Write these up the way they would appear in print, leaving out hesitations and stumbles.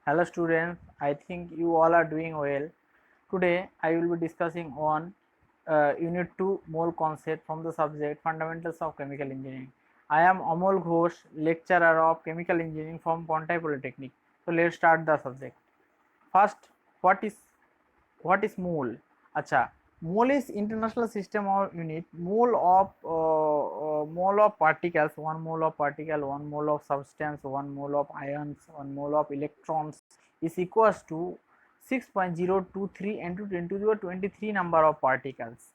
Hello students, I think you all are doing well. Today I will be discussing on Unit 2 mole concept from the subject Fundamentals of Chemical Engineering. I am Amol Ghosh, lecturer of Chemical Engineering from Pontai Polytechnic. So let's start the subject. First, what is mole? Acha, mole is international system or unit. Mole of particles, 1 mole of particle, 1 mole of substance, 1 mole of ions, 1 mole of electrons is equals to 6.023 into 10 to the 23 number of particles.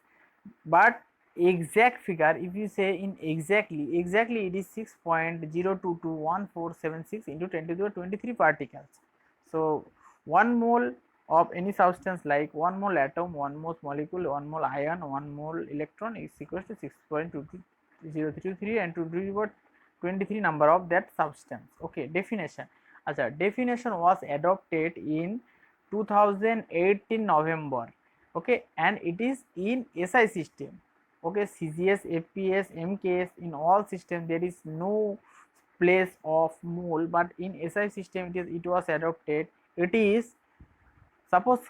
But exact figure, if you say in exactly it is 6.0221476 into 10 to the 23 particles. So 1 mole of any substance, like 1 mole atom, 1 mole molecule, 1 mole ion, 1 mole electron is equals to 6.22033 and to the 23 number of that substance. Okay, definition. Definition was adopted in 2018 November. Okay, and it is in SI system. Okay, CGS, FPS, MKS, in all systems there is no place of mole, but in SI system it was adopted. It is, suppose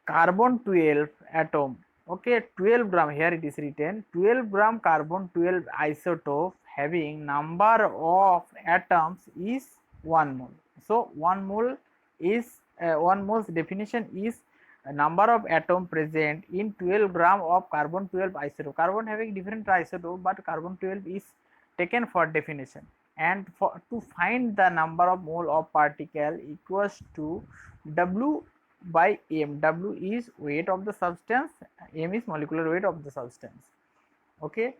carbon 12 atom, okay, 12 gram, here it is written 12 gram carbon 12 isotope having number of atoms is 1 mole. So 1 mole is 1 mole's definition is a number of atom present in 12 gram of carbon 12 isotope. Carbon having different isotope, but carbon 12 is taken for definition. And to find the number of mole of particle equals to W by m. W is weight of the substance, m is molecular weight of the substance. Okay,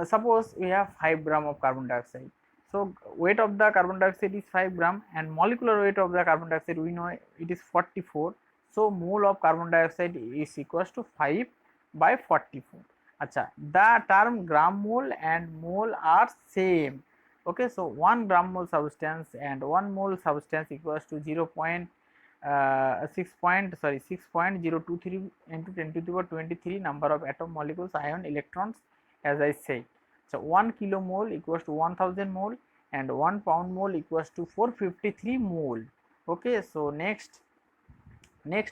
suppose we have 5 gram of carbon dioxide. So weight of the carbon dioxide is 5 gram and molecular weight of the carbon dioxide we know it is 44. So mole of carbon dioxide is equals to 5 by 44. Acha, the term gram mole and mole are same. Okay, so 1 gram mole substance and 1 mole substance equals to 6.023 into 10 to the power 23 number of atom, molecules, ion, electrons, as I said. So 1 kilomole equals to 1000 mole and 1 pound mole equals to 453 mole. Okay, so next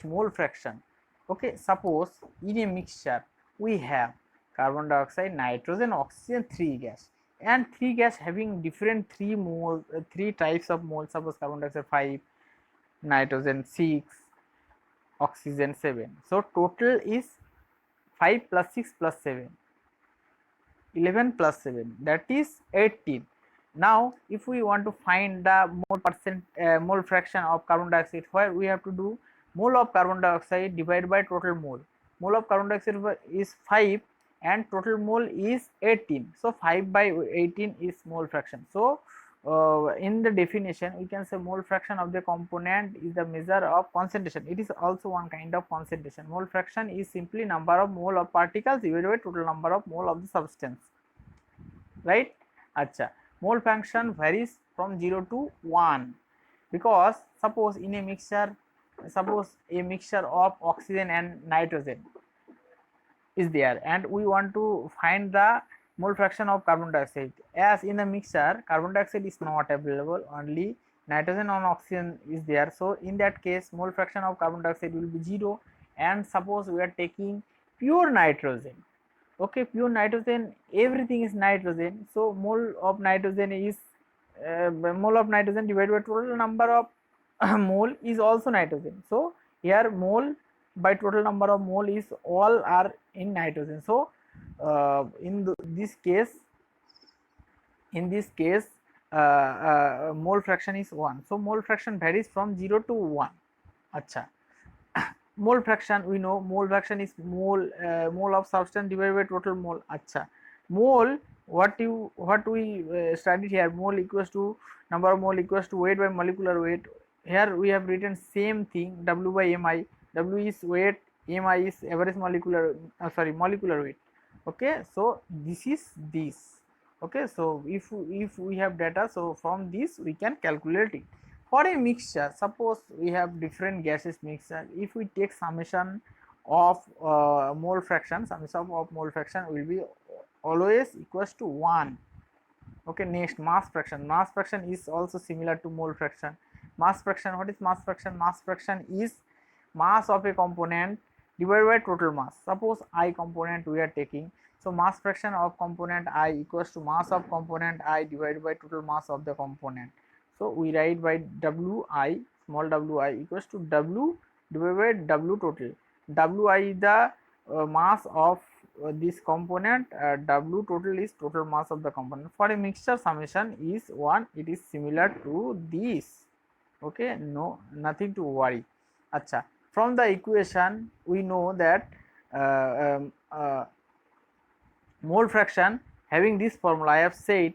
mole fraction. Okay, suppose in a mixture we have carbon dioxide, nitrogen, oxygen, 3 gas, and 3 gas having different 3 types of moles. Suppose carbon dioxide 5, nitrogen 6, oxygen 7. So total is 5 plus 6 plus 7, 11 plus 7, that is 18. Now if we want to find the mole fraction of carbon dioxide, where we have to do mole of carbon dioxide divided by total mole. Mole of carbon dioxide is 5 and total mole is 18. So 5 by 18 is mole fraction. So in the definition we can say mole fraction of the component is the measure of concentration. It is also one kind of concentration. Mole fraction is simply number of mole of particles divided by total number of mole of the substance, right? Acha, mole fraction varies from 0 to 1 because suppose in a mixture, suppose a mixture of oxygen and nitrogen is there and we want to find the mole fraction of carbon dioxide. As in the mixture carbon dioxide is not available, only nitrogen and oxygen is there. So in that case mole fraction of carbon dioxide will be 0. And suppose we are taking pure nitrogen. Okay, pure nitrogen, everything is nitrogen. So mole of nitrogen is mole of nitrogen divided by total number of mole is also nitrogen. So here mole by total number of mole is all are in nitrogen. So in this case mole fraction is 1. So mole fraction varies from 0 to 1. Acha, mole fraction, we know mole fraction is mole of substance divided by total mole. Acha, mole, what we studied here, mole equals to number of mole equals to weight by molecular weight. Here we have written same thing, W by Mi. W is weight, Mi is average molecular molecular weight. Okay, so this is this. Okay, so if we have data, so from this we can calculate it. For a mixture, suppose we have different gases mixture, if we take summation of mole fraction, summation of mole fraction will be always equals to 1. Okay, next mass fraction. Mass fraction is also similar to mole fraction. Mass fraction, what is mass fraction? Mass fraction is mass of a component divided by total mass. Suppose I component we are taking, so mass fraction of component I equals to mass of component I divided by total mass of the component. So we write by Wi, small wi equals to W divided by W total. Wi is the mass of this component, W total is total mass of the component. For a mixture, summation is 1, it is similar to this. Okay, no, nothing to worry. Acha, from the equation we know that mole fraction having this formula, I have said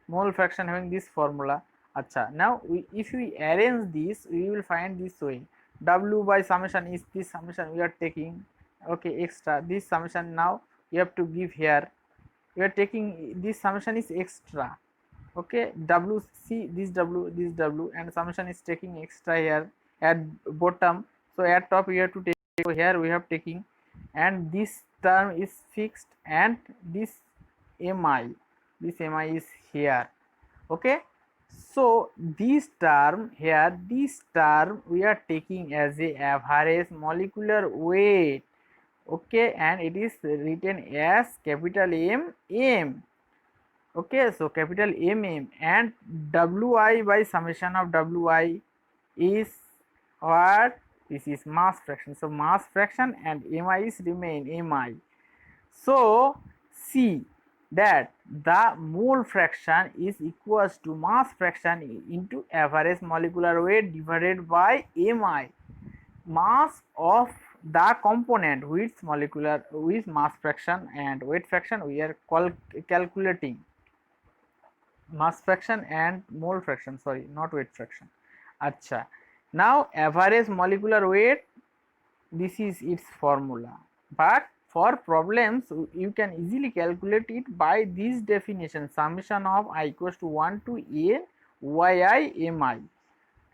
mole fraction having this formula. Acha, now if we arrange this, we will find this way. W by summation is this summation we are taking, okay, extra this summation. Now you have to give here, we are taking this summation is extra, okay, W, see this W and summation is taking extra here at bottom. So at top we have to take, so here we have taking, and this term is fixed, and this mi is here, okay. So this term here, this term we are taking as a average molecular weight, okay, and it is written as capital M. Okay, so capital M, and Wi by summation of Wi is what? This is mass fraction. So mass fraction and Mi is remain Mi. So see that the mole fraction is equals to mass fraction into average molecular weight divided by Mi. Mass of the component with mass fraction and weight fraction we are calculating. Mass fraction and mole fraction, sorry, not weight fraction. Acha, now average molecular weight, this is its formula, but for problems you can easily calculate it by this definition, summation of I equals to 1 to n yi mi,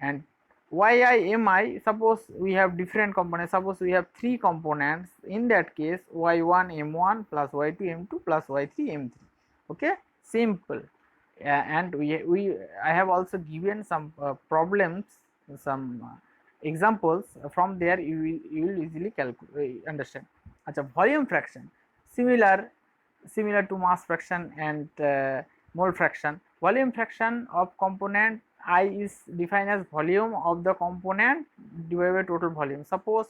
and yi mi, suppose we have different components, suppose we have 3 components, in that case y1 m1 plus y2 m2 plus y3 m3, okay, simple. And I have also given some problems, some examples, from there you will easily understand. Acha, volume fraction, similar to mass fraction and mole fraction. Volume fraction of component I is defined as volume of the component divided by total volume. Suppose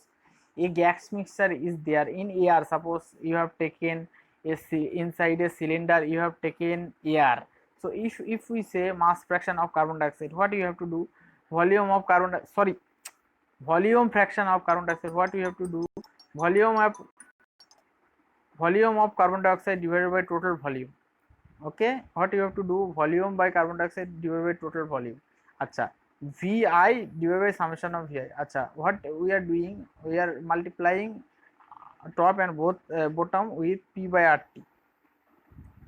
a gas mixture is there in air, suppose you have taken inside a cylinder you have taken air. So if we say mass fraction of carbon dioxide, what you have to do? Volume fraction of carbon dioxide, what you have to do? Volume of carbon dioxide divided by total volume. Okay, what you have to do? Volume by carbon dioxide divided by total volume. Acha, Vi divided by summation of Vi. Acha, what we are doing? We are multiplying top and bottom with P by RT.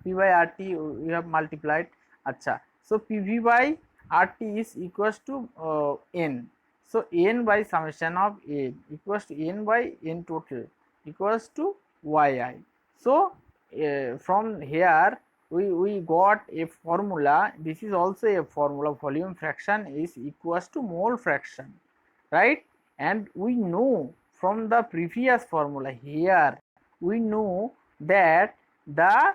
P by RT we have multiplied. Acha, so PV by RT is equals to N. So N by summation of N equals to N by N total equals to Yi. So from here we got a formula. This is also a formula. Volume fraction is equals to mole fraction, right? And we know from the previous formula here, we know that the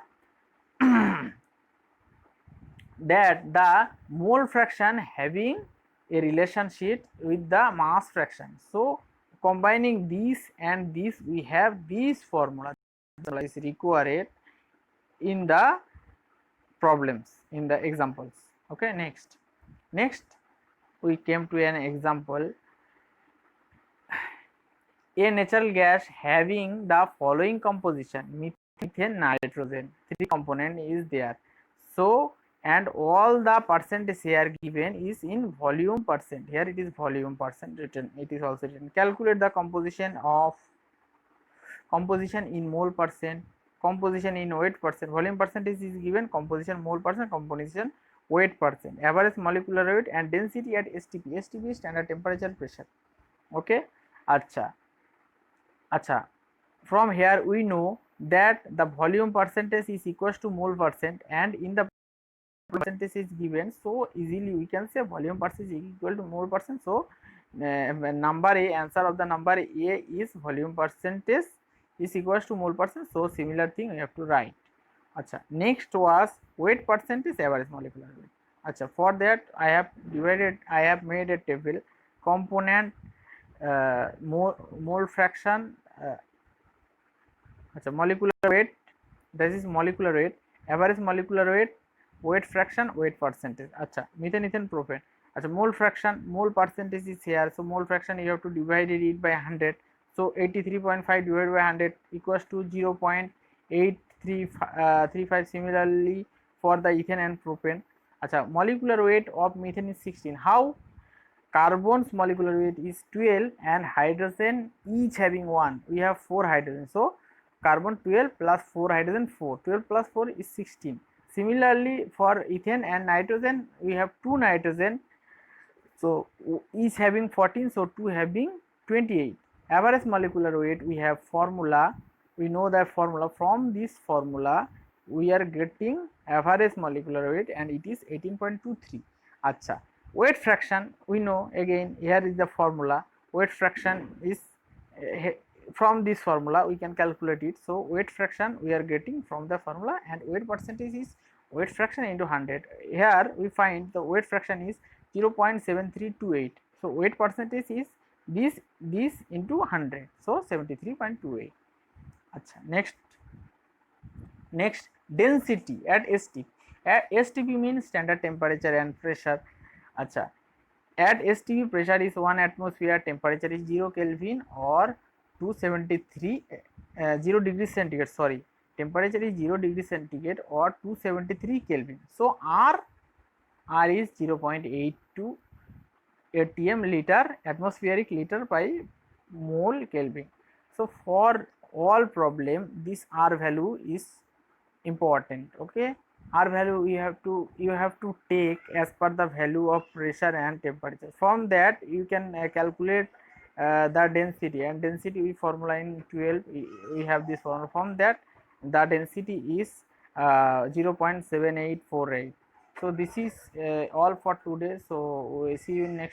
that the mole fraction having a relationship with the mass fraction. So combining this and this, we have this formula is required in the problems, in the examples. Okay, next we came to an example. A natural gas having the following composition: methane, nitrogen, 3 component is there. So and all the percentage here given is in volume percent. Here it is volume percent written. It is also written. Calculate the composition in mole percent, composition in weight percent. Volume percentage is given, composition mole percent, composition weight percent, average molecular weight and density at STP. STP is standard temperature pressure. Okay, acha. From here we know that the volume percentage is equals to mole percent, and in the percentage is given, so easily we can say volume percentage is equal to mole percent. So number A, answer of the number A is volume percentage is equals to mole percent. So similar thing we have to write. Acha, next was weight percentage average molecular weight. Acha, for that I have made a table component mole fraction, molecular weight, that is molecular weight, average molecular weight, weight fraction, weight percentage. Acha, methane, ethane, propane. Acha, mole fraction, mole percentage is here, so mole fraction you have to divide it by 100. So 83.5 divided by 100 equals to 0.8335. Similarly for the ethane and propane. Acha, molecular weight of methane is 16. How? Carbon's molecular weight is 12 and hydrogen each having 1. We have 4 hydrogen. So carbon 12 plus 4 hydrogen 4. 12 plus 4 is 16. Similarly for ethane and nitrogen, we have 2 nitrogen. So each having 14, so 2 having 28. Average molecular weight, we have formula. We know that formula. From this formula, we are getting average molecular weight and it is 18.23. Acha. Weight fraction, we know, again here is the formula. Weight fraction is from this formula we can calculate it. So weight fraction we are getting from the formula, and weight percentage is weight fraction into 100. Here we find the weight fraction is 0.7328. So weight percentage is this into 100, so 73.28. Acha, next density at STP. STP means standard temperature and pressure. Acha, at STP pressure is 1 atmosphere, temperature is 0 Kelvin or 273 0 degrees centigrade. Sorry, temperature is 0 degrees centigrade or 273 Kelvin. So R is 0.82 atm liter, atmospheric liter by mole Kelvin. So for all problem, this R value is important. Okay, R value you have to take as per the value of pressure and temperature. From that you can calculate the density, and density we formula in 12. We have this formula. From that the density is 0.7848. So this is all for today. So we see you in next